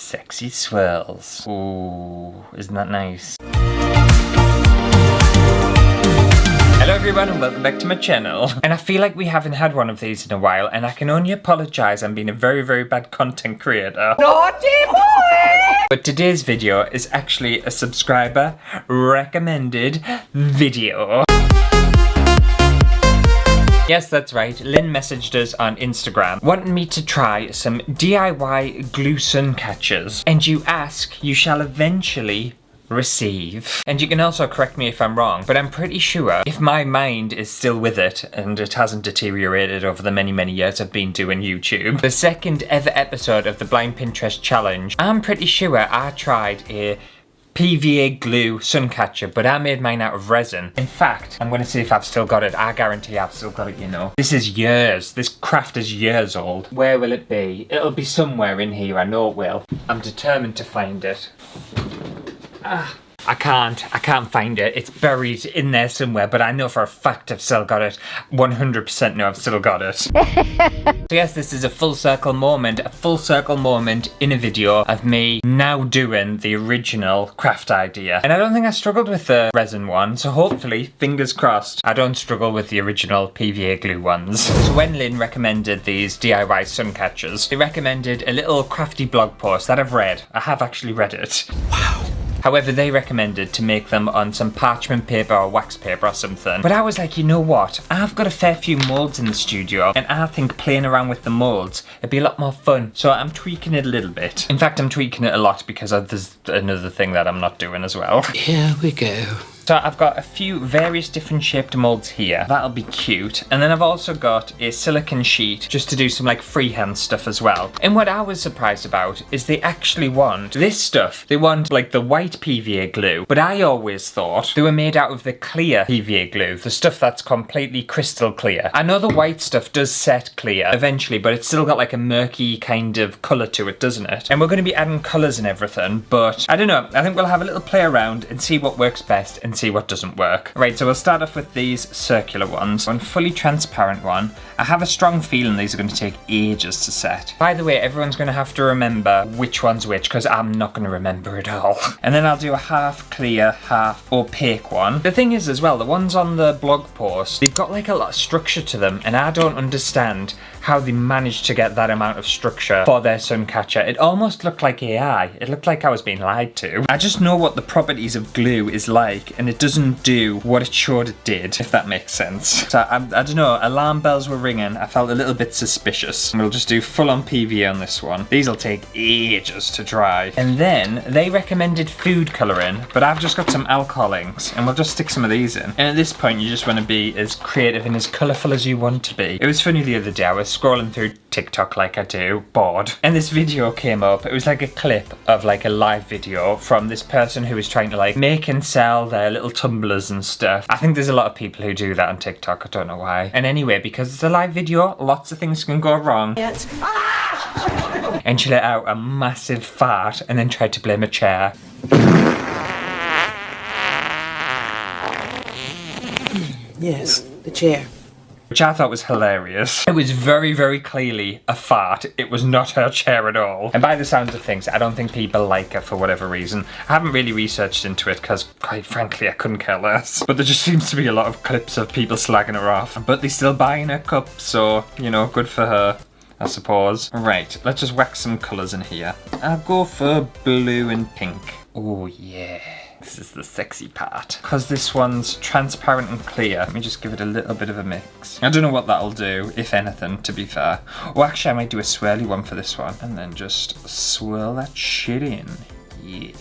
sexy swirls. Ooh, isn't that nice? Hello everyone and welcome back to my channel. And I feel like we haven't had one of these in a while, and I can only apologise. I'm being a very, very bad content creator. Naughty boy! But today's video is actually a subscriber recommended video. Yes, that's right. Lynn messaged us on Instagram wanting me to try some DIY glue sun catchers. And you ask, you shall eventually receive. And you can also correct me if I'm wrong, but I'm pretty sure if my mind is still with it and it hasn't deteriorated over the many years I've been doing YouTube, the second ever episode of the Blind Pinterest Challenge, I'm pretty sure I tried a PVA glue sun catcher, but I made mine out of resin. In fact, I'm gonna see if I've still got it. I guarantee I've still got it, you know. This is years. This craft is years old. Where will it be? It'll be somewhere in here, I know it will. I'm determined to find it. I can't find it. It's buried in there somewhere, but I know for a fact I've still got it. 100% know I've still got it. So yes, this is a full circle moment in a video of me now doing the original craft idea. And I don't think I struggled with the resin one, so hopefully, fingers crossed, I don't struggle with the original PVA glue ones. So when Lynn recommended these DIY sun catchers, they recommended a little crafty blog post that I've read. I have actually read it. Wow. However, they recommended to make them on some parchment paper or wax paper or something. But I was like, you know what? I've got a fair few molds in the studio, and I think playing around with the molds would be a lot more fun. So I'm tweaking it a little bit. In fact, I'm tweaking it a lot because there's another thing that I'm not doing as well. Here we go. So I've got a few various different shaped molds here. That'll be cute. And then I've also got a silicone sheet just to do some like freehand stuff as well. And what I was surprised about is they actually want this stuff. They want like the white PVA glue, but I always thought they were made out of the clear PVA glue, the stuff that's completely crystal clear. I know the white stuff does set clear eventually, but it's still got like a murky kind of colour to it, doesn't it? And we're going to be adding colours and everything, but I don't know. I think we'll have a little play around and see what works best and see what doesn't work. Right, so we'll start off with these circular ones. One fully transparent one. I have a strong feeling these are going to take ages to set. By the way, everyone's going to have to remember which one's which, because I'm not going to remember it all. And then I'll do a half clear, half opaque one. The thing is as well, the ones on the blog post, they've got like a lot of structure to them, and I don't understand how they managed to get that amount of structure for their sun catcher. It almost looked like AI. It looked like I was being lied to. I just know what the properties of glue is like, and it doesn't do what it showed it did, if that makes sense. So I don't know, alarm bells were ringing. I felt a little bit suspicious. We'll just do full on PVA on this one. These will take ages to dry. And then they recommended food colouring, but I've just got some alcohol inks, and we'll just stick some of these in. And at this point, you just want to be as creative and as colourful as you want to be. It was funny the other day, I was scrolling through TikTok like I do, bored, and this video came up. It was like a clip of like a live video from this person who was trying to like make and sell their little tumblers and stuff. I think there's a lot of people who do that on TikTok, I don't know why. And anyway, because it's a live video, lots of things can go wrong. Yes. And she let out a massive fart and then tried to blame a chair. Yes, the chair. Which I thought was hilarious. It was very, very clearly a fart. It was not her chair at all. And by the sounds of things, I don't think people like her for whatever reason. I haven't really researched into it because, quite frankly, I couldn't care less. But there just seems to be a lot of clips of people slagging her off. But they're still buying her cup, so, you know, good for her, I suppose. Right, let's just whack some colours in here. I'll go for blue and pink. Oh, yeah. This is the sexy part. Because this one's transparent and clear, let me just give it a little bit of a mix. I don't know what that'll do, if anything, to be fair. Oh, actually, I might do a swirly one for this one. And then just swirl that shit in. Yeah.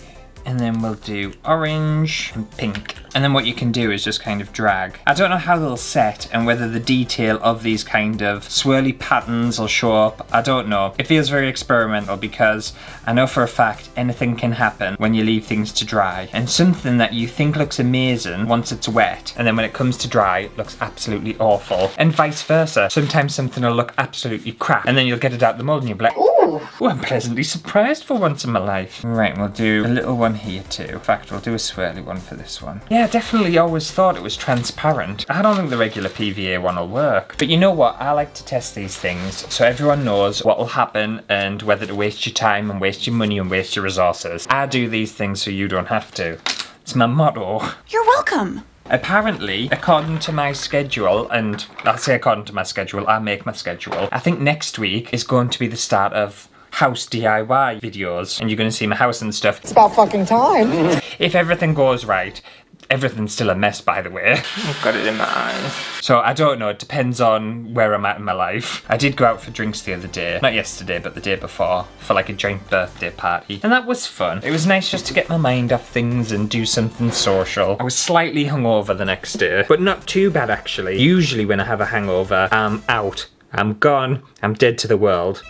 And then we'll do orange and pink. And then what you can do is just kind of drag. I don't know how they'll set and whether the detail of these kind of swirly patterns will show up. I don't know. It feels very experimental because I know for a fact anything can happen when you leave things to dry. And something that you think looks amazing once it's wet, and then when it comes to dry, it looks absolutely awful. And vice versa. Sometimes something will look absolutely crap, and then you'll get it out the mold and you'll be like, ooh, Oh, I'm pleasantly surprised for once in my life. Right, we'll do a little one here too. In fact, we'll do a swirly one for this one. Yeah, I definitely always thought it was transparent. I don't think the regular PVA one will work. But you know what? I like to test these things so everyone knows what will happen and whether to waste your time and waste your money and waste your resources. I do these things so you don't have to. It's my motto. You're welcome. Apparently, according to my schedule, and I say according to my schedule, I make my schedule, I think next week is going to be the start of house DIY videos, and you're going to see my house and stuff. It's about fucking time. If everything goes right. Everything's still a mess, by the way. I've got it in my eyes. So I don't know, it depends on where I'm at in my life. I did go out for drinks the other day. Not yesterday, but the day before. For like a joint birthday party. And that was fun. It was nice just to get my mind off things and do something social. I was slightly hungover the next day. But not too bad, actually. Usually when I have a hangover, I'm out. I'm gone. I'm dead to the world.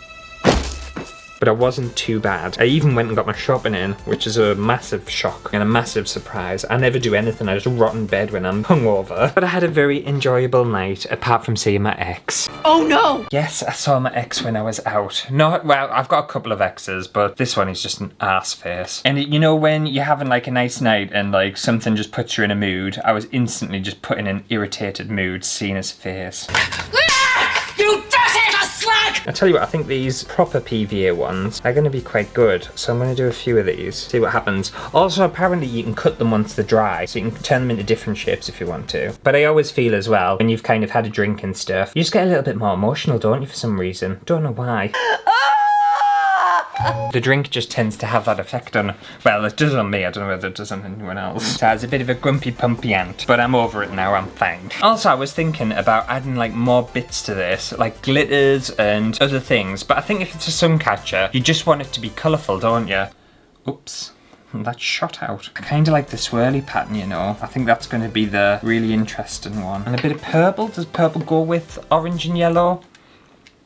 But I wasn't too bad. I even went and got my shopping in, which is a massive shock and a massive surprise. I never do anything, I just rot in bed when I'm hungover. But I had a very enjoyable night, apart from seeing my ex. Oh no! Yes, I saw my ex when I was out. No, well, I've got a couple of exes, but this one is just an ass face. And you know when you're having like a nice night and like something just puts you in a mood, I was instantly just put in an irritated mood seeing his face. You dirty little slug! I tell you what, I think these proper PVA ones are going to be quite good. So I'm going to do a few of these, see what happens. Also, apparently you can cut them once they're dry, so you can turn them into different shapes if you want to. But I always feel as well, when you've kind of had a drink and stuff, you just get a little bit more emotional, don't you, for some reason? Don't know why. The drink just tends to have that effect on, well, it does on me, I don't know whether it does on anyone else. So I was a bit of a grumpy pumpy ant, but I'm over it now, I'm fine. Also, I was thinking about adding like more bits to this, like glitters and other things, but I think if it's a Suncatcher, you just want it to be colourful, don't you? Oops. That shot out. I kind of like the swirly pattern, you know. I think that's going to be the really interesting one. And a bit of purple. Does purple go with orange and yellow?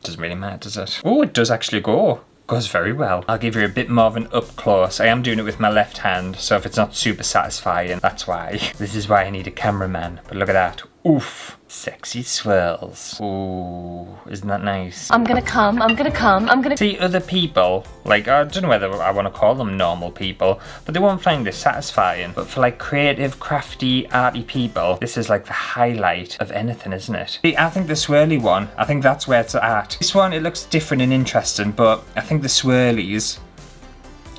Doesn't really matter, does it? Oh, it does actually go. Goes very well. I'll give you a bit more of an up close. I am doing it with my left hand, so if it's not super satisfying, that's why. This is why I need a cameraman. But look at that. Oof. Sexy swirls. Ooh, isn't that nice? I'm gonna come, I'm gonna come, I'm gonna... See, other people, like, I don't know whether I want to call them normal people, but they won't find this satisfying. But for like creative, crafty, arty people, this is like the highlight of anything, isn't it? See, I think the swirly one, I think that's where it's at. This one, it looks different and interesting, but I think the swirlies,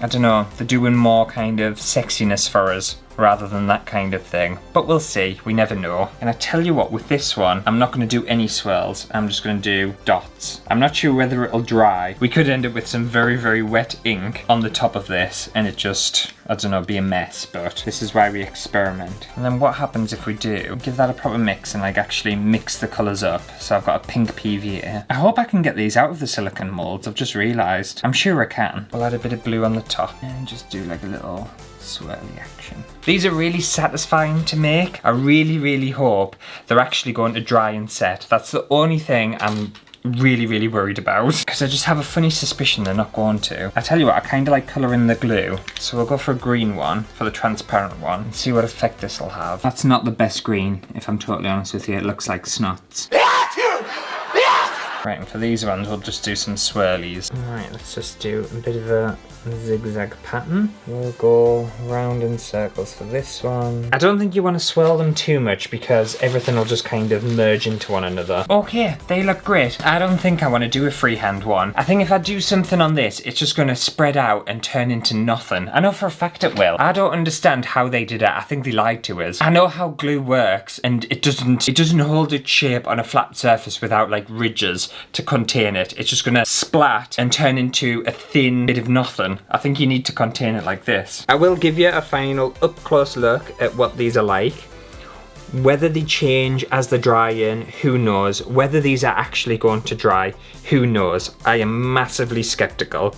I don't know, they're doing more kind of sexiness for us rather than that kind of thing. But we'll see, we never know. And I tell you what, with this one, I'm not going to do any swirls. I'm just going to do dots. I'm not sure whether it'll dry. We could end up with some very, very wet ink on the top of this and it just, I don't know, be a mess. But this is why we experiment. And then what happens if we do? Give that a proper mix and like actually mix the colours up. So I've got a pink PVA. I hope I can get these out of the silicone moulds. I've just realised. I'm sure I can. We'll add a bit of blue on the top and just do like a little swirly action. These are really satisfying to make. I really, really hope they're actually going to dry and set. That's the only thing I'm really, really worried about. Because I just have a funny suspicion they're not going to. I tell you what, I kind of like colouring the glue. So we'll go for a green one, for the transparent one, and see what effect this will have. That's not the best green, if I'm totally honest with you. It looks like snots. Right, and for these ones, we'll just do some swirlies. Right, let's just do a bit of a zigzag pattern. We'll go round in circles for this one. I don't think you want to swirl them too much because everything will just kind of merge into one another. Okay, they look great. I don't think I want to do a freehand one. I think if I do something on this, it's just going to spread out and turn into nothing. I know for a fact it will. I don't understand how they did it. I think they lied to us. I know how glue works and it doesn't hold its shape on a flat surface without like ridges to contain it. It's just going to splat and turn into a thin bit of nothing. I think you need to contain it like this. I will give you a final up close look at what these are like. Whether they change as they dry in, who knows? Whether these are actually going to dry, who knows? I am massively skeptical.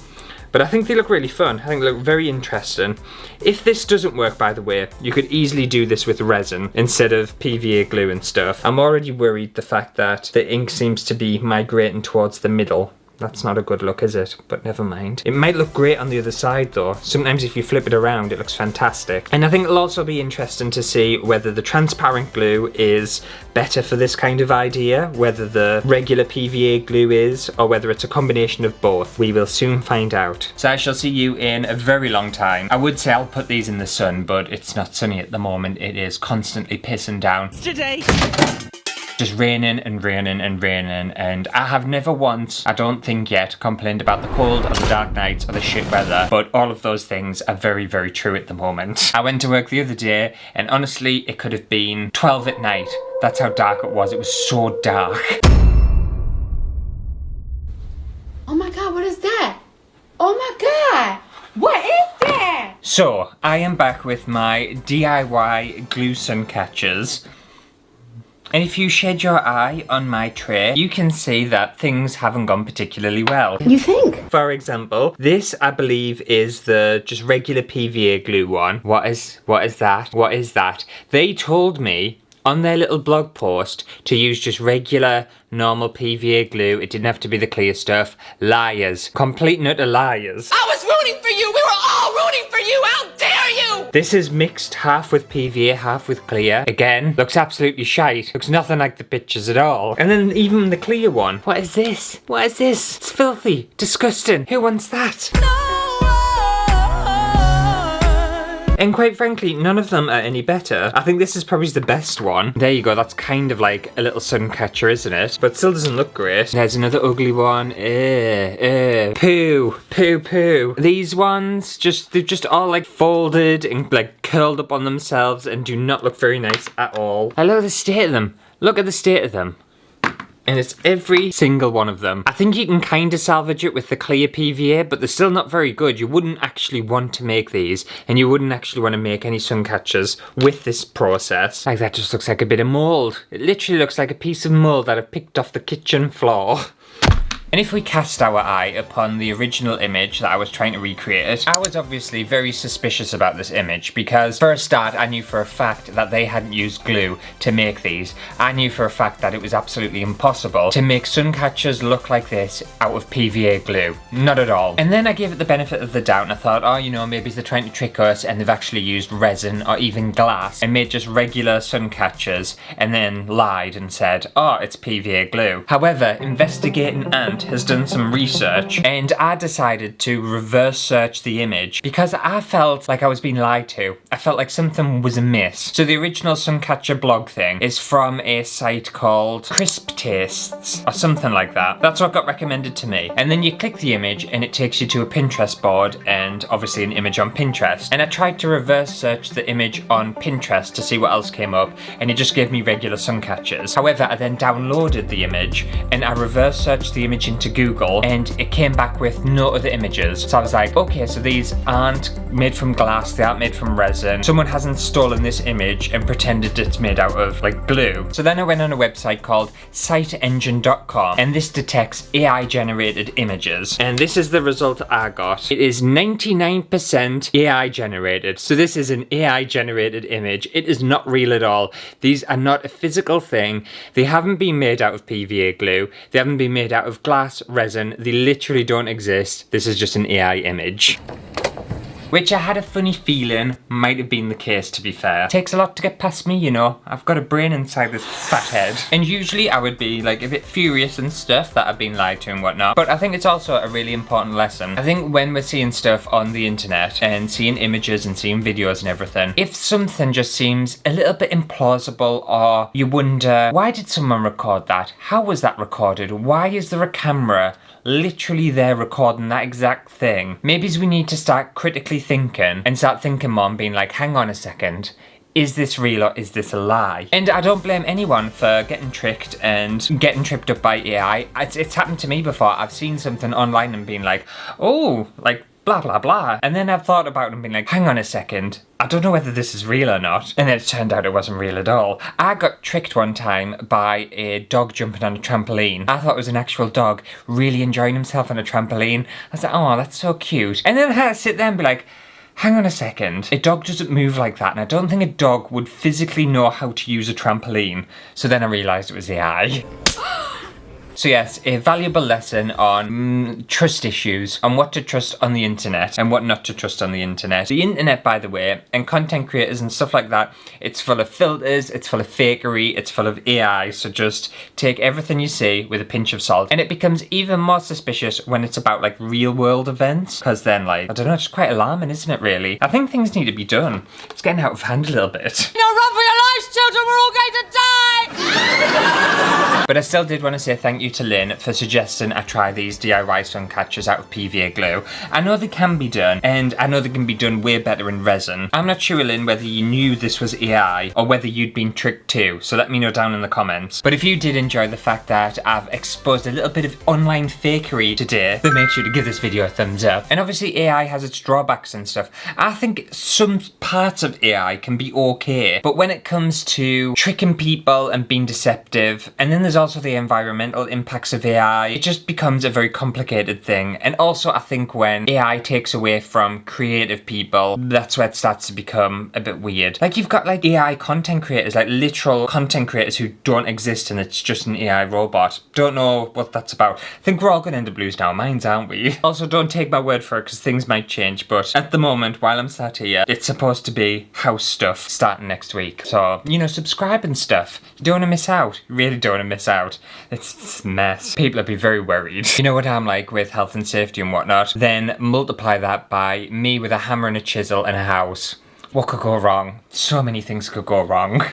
But I think they look really fun. I think they look very interesting. If this doesn't work, by the way, you could easily do this with resin instead of PVA glue and stuff. I'm already worried the fact that the ink seems to be migrating towards the middle That's not a good look, is it? But never mind. It might look great on the other side though. Sometimes if you flip it around, it looks fantastic. And I think it'll also be interesting to see whether the transparent glue is better for this kind of idea, whether the regular PVA glue is, or whether it's a combination of both. We will soon find out. So I shall see you in a very long time. I would say I'll put these in the sun, but it's not sunny at the moment. It is constantly pissing down. Today. Just raining and raining and raining, and I have never once, I don't think yet, complained about the cold or the dark nights or the shit weather, but all of those things are very, very true at the moment. I went to work the other day, and honestly, it could have been 12 at night. That's how dark it was. It was so dark. Oh my god, what is that? Oh my god! What is that? So, I am back with my DIY glue Suncatchers. And if you shed your eye on my tray, you can see that things haven't gone particularly well. You think? For example, this I believe is the just regular PVA glue one. What is that? What is that? They told me on their little blog post to use just regular, normal PVA glue. It didn't have to be the clear stuff. Liars. Complete and utter liars. I was rooting for you. We were all rooting for you. How dare you? This is mixed half with PVA, half with clear. Again, looks absolutely shite. Looks nothing like the pictures at all. And then even the clear one. What is this? What is this? It's filthy. Disgusting. Who wants that? And quite frankly, none of them are any better. I think this is probably the best one. There you go, that's kind of like a little Suncatcher, isn't it? But still doesn't look great. There's another ugly one. Poo, poo, poo. These ones, they're just all like folded and like curled up on themselves and do not look very nice at all. I look at the state of them. Look at the state of them. And it's every single one of them. I think you can kind of salvage it with the clear PVA, but they're still not very good. You wouldn't actually want to make these, and you wouldn't actually want to make any Suncatchers with this process. Like, that just looks like a bit of mould. It literally looks like a piece of mould that I've picked off the kitchen floor. And if we cast our eye upon the original image that I was trying to recreate, I was obviously very suspicious about this image because for a start, I knew for a fact that they hadn't used glue to make these. I knew for a fact that it was absolutely impossible to make Suncatchers look like this out of PVA glue. Not at all. And then I gave it the benefit of the doubt and I thought, oh, you know, maybe they're trying to trick us and they've actually used resin or even glass and made just regular Suncatchers and then lied and said, oh, it's PVA glue. However, investigating Ant has done some research and I decided to reverse search the image because I felt like I was being lied to. I felt like something was amiss. So the original Suncatcher blog thing is from a site called Crisp Tastes or something like that. That's what got recommended to me. And then you click the image and it takes you to a Pinterest board and obviously an image on Pinterest. And I tried to reverse search the image on Pinterest to see what else came up and it just gave me regular Suncatchers. However, I then downloaded the image and I reverse searched the image into Google and it came back with no other images. So I was like, okay, so these aren't made from glass, they aren't made from resin. Someone hasn't stolen this image and pretended it's made out of like glue. So then I went on a website called siteengine.com and this detects AI generated images. And this is the result I got. It is 99% AI generated. So this is an AI generated image. It is not real at all. These are not a physical thing. They haven't been made out of PVA glue. They haven't been made out of glass, resin. They literally don't exist. This is just an AI image. Which I had a funny feeling might have been the case, to be fair. Takes a lot to get past me, you know. I've got a brain inside this fat head. And usually I would be like a bit furious and stuff that I've been lied to and whatnot. But I think it's also a really important lesson. I think when we're seeing stuff on the internet and seeing images and seeing videos and everything, if something just seems a little bit implausible or you wonder, why did someone record that? How was that recorded? Why is there a camera literally there recording that exact thing? Maybe we need to start critically thinking and start thinking more and being like, hang on a second, is this real or is this a lie? And I don't blame anyone for getting tricked and getting tripped up by AI. It's happened to me before. I've seen something online and been like, oh, like blah blah blah. And then I've thought about it and been like, hang on a second, I don't know whether this is real or not. And then it turned out it wasn't real at all. I got tricked one time by a dog jumping on a trampoline. I thought it was an actual dog really enjoying himself on a trampoline. I was like, oh, that's so cute. And then I had to sit there and be like, hang on a second, a dog doesn't move like that and I don't think a dog would physically know how to use a trampoline. So then I realised it was AI. So yes, a valuable lesson on trust issues, on what to trust on the internet and what not to trust on the internet. The internet, by the way, and content creators and stuff like that, it's full of filters, it's full of fakery, it's full of AI, so just take everything you see with a pinch of salt. And it becomes even more suspicious when it's about like real world events, because then like, I don't know, it's quite alarming, isn't it really? I think things need to be done. It's getting out of hand a little bit. Now run for your lives, children, we're all going to die! But I still did want to say thank you to Lynn for suggesting I try these DIY sun catchers out of PVA glue. I know they can be done, and I know they can be done way better in resin. I'm not sure, Lynn, whether you knew this was AI or whether you'd been tricked too, so let me know down in the comments. But if you did enjoy the fact that I've exposed a little bit of online fakery today, then make sure to give this video a thumbs up. And obviously AI has its drawbacks and stuff. I think some parts of AI can be okay, but when it comes to tricking people and being deceptive, and then there's also the environmental impacts of AI, it just becomes a very complicated thing. And also I think when AI takes away from creative people, that's where it starts to become a bit weird. Like you've got like AI content creators, like literal content creators who don't exist and it's just an AI robot. Don't know what that's about. I think we're all gonna end up losing our minds, aren't we? Also, don't take my word for it because things might change, but at the moment, while I'm sat here, it's supposed to be house stuff starting next week. So, you know, subscribe and stuff. You don't want to miss out. You really don't want to miss out. It's a mess. People will be very worried. You know what I'm like with health and safety and whatnot? Then multiply that by me with a hammer and a chisel and a house. What could go wrong? So many things could go wrong.